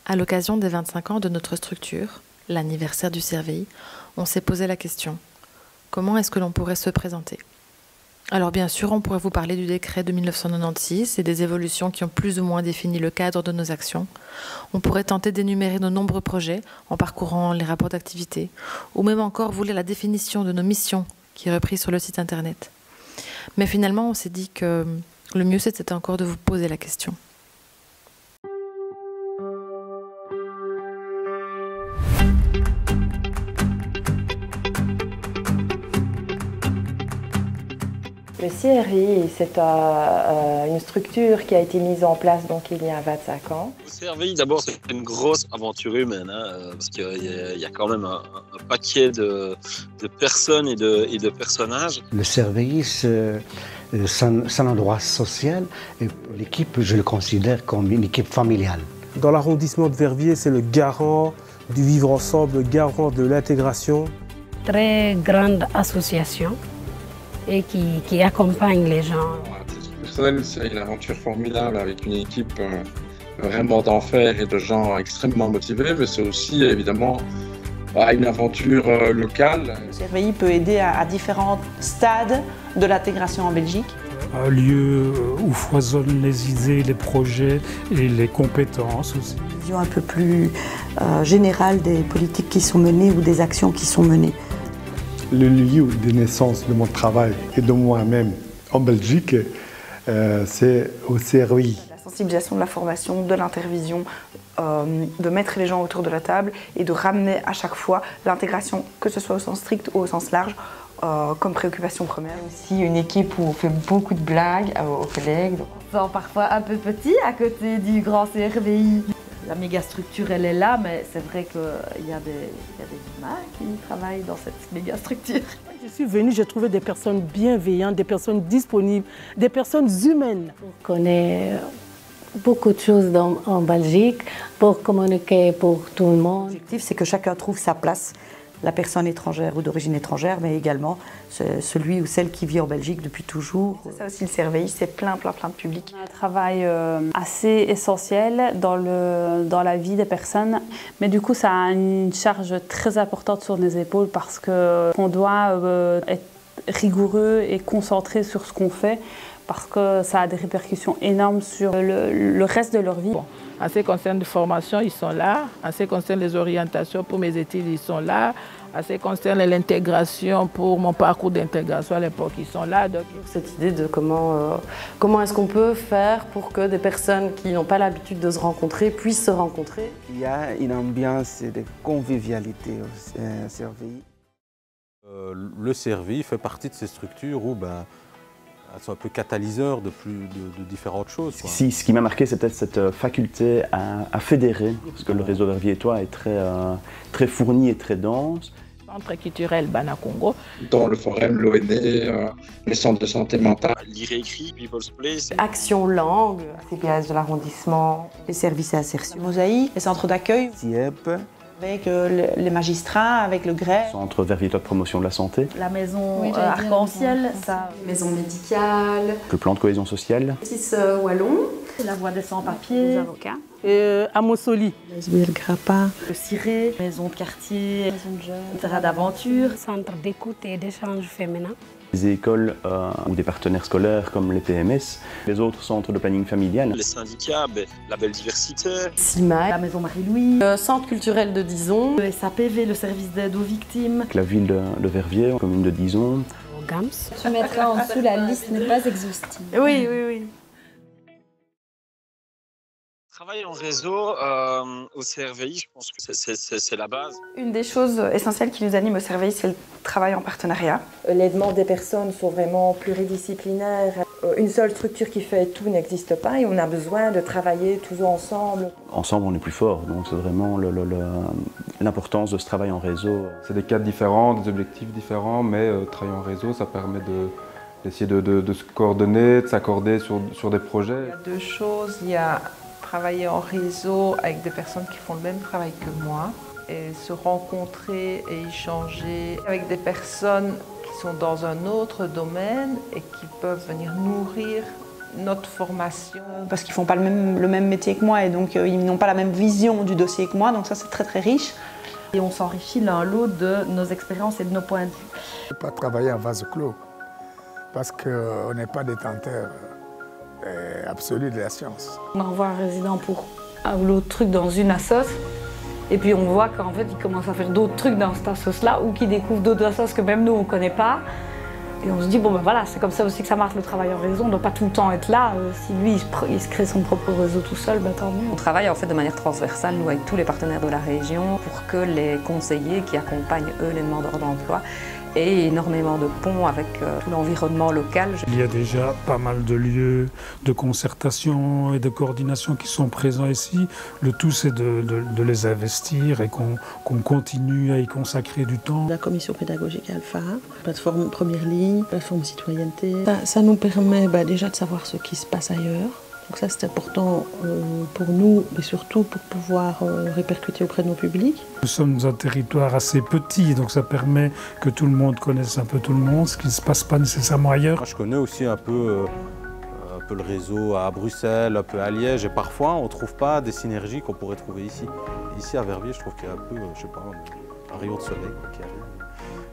À l'occasion des 25 ans de notre structure, l'anniversaire du CRVI, on s'est posé la question, comment est-ce que l'on pourrait se présenter ? Alors bien sûr, on pourrait vous parler du décret de 1996 et des évolutions qui ont plus ou moins défini le cadre de nos actions. On pourrait tenter d'énumérer nos nombreux projets en parcourant les rapports d'activité, ou même encore vous lire la définition de nos missions qui est reprise sur le site internet. Mais finalement, on s'est dit que le mieux c'était encore de vous poser la question. Le CRVI, c'est une structure qui a été mise en place donc, il y a 25 ans. Le CRVI, d'abord, c'est une grosse aventure humaine, parce qu'il y a quand même un paquet de personnes et de personnages. Le CRVI, c'est un endroit social et l'équipe, je le considère comme une équipe familiale. Dans l'arrondissement de Verviers, c'est le garant du vivre ensemble, le garant de l'intégration. Très grande association et qui accompagne les gens. À titre personnel, c'est une aventure formidable avec une équipe vraiment d'enfer et de gens extrêmement motivés, mais c'est aussi évidemment une aventure locale. Le CRVI peut aider à différents stades de l'intégration en Belgique. Un lieu où foisonnent les idées, les projets et les compétences aussi. Une vision un peu plus générale des politiques qui sont menées ou des actions qui sont menées. Le lieu de naissance de mon travail et de moi-même en Belgique, c'est au CRVI. La sensibilisation de la formation, de l'intervision, de mettre les gens autour de la table et de ramener à chaque fois l'intégration, que ce soit au sens strict ou au sens large, comme préoccupation première. Aussi une équipe où on fait beaucoup de blagues aux collègues. On sent parfois un peu petit à côté du grand CRVI. La méga structure, elle est là, mais c'est vrai qu'il y a des humains qui travaillent dans cette méga structure. Je suis venue, j'ai trouvé des personnes bienveillantes, des personnes disponibles, des personnes humaines. On connaît beaucoup de choses en Belgique pour communiquer pour tout le monde. L'objectif, c'est que chacun trouve sa place, la personne étrangère ou d'origine étrangère, mais également celui ou celle qui vit en Belgique depuis toujours. C'est ça aussi le CRVI, c'est plein de publics. Un travail assez essentiel dans la vie des personnes, mais du coup ça a une charge très importante sur nos épaules parce qu'on doit être rigoureux et concentré sur ce qu'on fait parce que ça a des répercussions énormes sur le reste de leur vie. Bon. En ce qui concerne les formations, ils sont là. En ce qui concerne les orientations pour mes études, ils sont là. En ce qui concerne l'intégration pour mon parcours d'intégration à l'époque, ils sont là. Donc... Cette idée de comment est-ce qu'on peut faire pour que des personnes qui n'ont pas l'habitude de se rencontrer puissent se rencontrer. Il y a une ambiance de convivialité au CRVI. Le CRVI fait partie de ces structures où elles sont un peu catalyseurs de différentes choses. Si, ce qui m'a marqué, c'est peut-être cette faculté à fédérer, parce que le réseau verviétois est très fourni et très dense. Centre culturel Bana Congo. Dans le forum, l'OND, les centres de santé mentale. L'IRECRI, People's Place. Action langue, CPS de l'arrondissement. Les services à insertion. Mosaïque, les centres d'accueil. CIEP. Avec les magistrats, avec le greffe. Centre verviétois de promotion de la santé. La maison arc-en-ciel, ça. Maison médicale. Le plan de cohésion sociale. 6 wallons. La voie des sans-papiers. Les avocats. À Mossoli. Le Grappa. Le ciré. Maison de quartier. Maison de jeunes. Terrain d'aventure. Centre d'écoute et d'échange féminin. Les écoles ou des partenaires scolaires comme les PMS, les autres centres de planning familial. Les syndicats, la belle diversité. CIMA, la maison Marie-Louis, le centre culturel de Dizon, le SAPV, le service d'aide aux victimes. La ville de Verviers, la commune de Dizon. GAMS. Tu mettras en dessous la liste n'est pas exhaustive. Oui, oui, oui. Travailler en réseau au CRVI, je pense que c'est la base. Une des choses essentielles qui nous anime au CRVI, c'est le travail en partenariat. Les demandes des personnes sont vraiment pluridisciplinaires. Une seule structure qui fait tout n'existe pas et on a besoin de travailler tous ensemble. Ensemble, on est plus fort, donc c'est vraiment l'importance de ce travail en réseau. C'est des cadres différents, des objectifs différents, mais travailler en réseau, ça permet d'essayer de se coordonner, de s'accorder sur des projets. Il y a deux choses. Il y a travailler en réseau avec des personnes qui font le même travail que moi et se rencontrer et échanger avec des personnes qui sont dans un autre domaine et qui peuvent venir nourrir notre formation. Parce qu'ils ne font pas le même métier que moi et donc ils n'ont pas la même vision du dossier que moi, donc ça c'est très très riche. Et on s'enrichit l'un l'autre de nos expériences et de nos points de vue. On ne peut pas travailler en vase clos parce qu'on n'est pas détenteur absolu de la science. On envoie un résident pour un ou l'autre truc dans une assoce et puis on voit qu'en fait il commence à faire d'autres trucs dans cette assoce-là ou qu'il découvre d'autres assos que même nous on ne connaît pas. Et on se dit, bon ben voilà, c'est comme ça aussi que ça marche le travail en réseau, on ne doit pas tout le temps être là. Si lui, il se crée son propre réseau tout seul, ben tant mieux. On travaille en fait de manière transversale, nous, avec tous les partenaires de la région, pour que les conseillers qui accompagnent, eux, les demandeurs d'emploi, aient énormément de ponts avec tout l'environnement local. Il y a déjà pas mal de lieux de concertation et de coordination qui sont présents ici. Le tout, c'est de les investir et qu'on continue à y consacrer du temps. La commission pédagogique Alpha, plateforme première ligne, plateforme citoyenneté, ça nous permet déjà de savoir ce qui se passe ailleurs. Donc ça, c'est important pour nous, mais surtout pour pouvoir répercuter auprès de nos publics. Nous sommes un territoire assez petit, donc ça permet que tout le monde connaisse un peu tout le monde, ce qui ne se passe pas nécessairement ailleurs. Moi, je connais aussi un peu le réseau à Bruxelles, un peu à Liège, et parfois on ne trouve pas des synergies qu'on pourrait trouver ici. Ici à Verviers, je trouve qu'il y a un peu, je sais pas, un rayon de soleil qui arrive.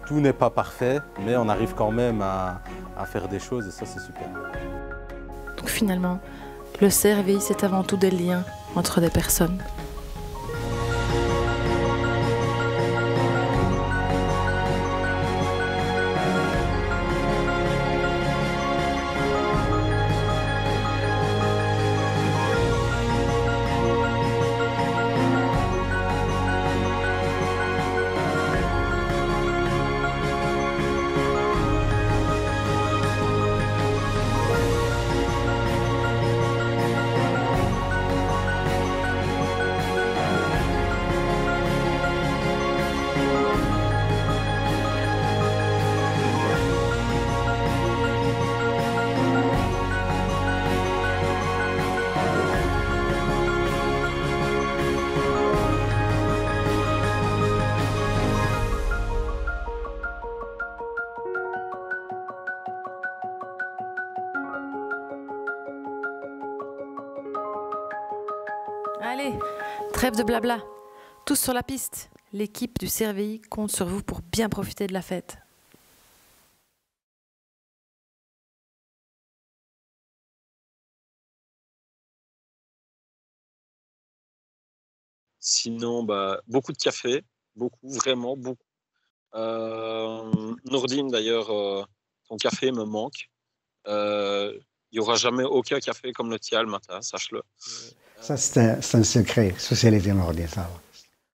Tout n'est pas parfait, mais on arrive quand même à faire des choses, et ça c'est super. Donc finalement, le CRVI, c'est avant tout des liens entre des personnes. Allez, trêve de blabla. Tous sur la piste. L'équipe du CRVI compte sur vous pour bien profiter de la fête. Sinon, beaucoup de café, beaucoup, vraiment beaucoup. Nourdine, d'ailleurs, ton café me manque. Il n'y aura jamais aucun café comme le tien le matin, sache-le. Ça, c'est un secret, socialité Nourdine, ça va.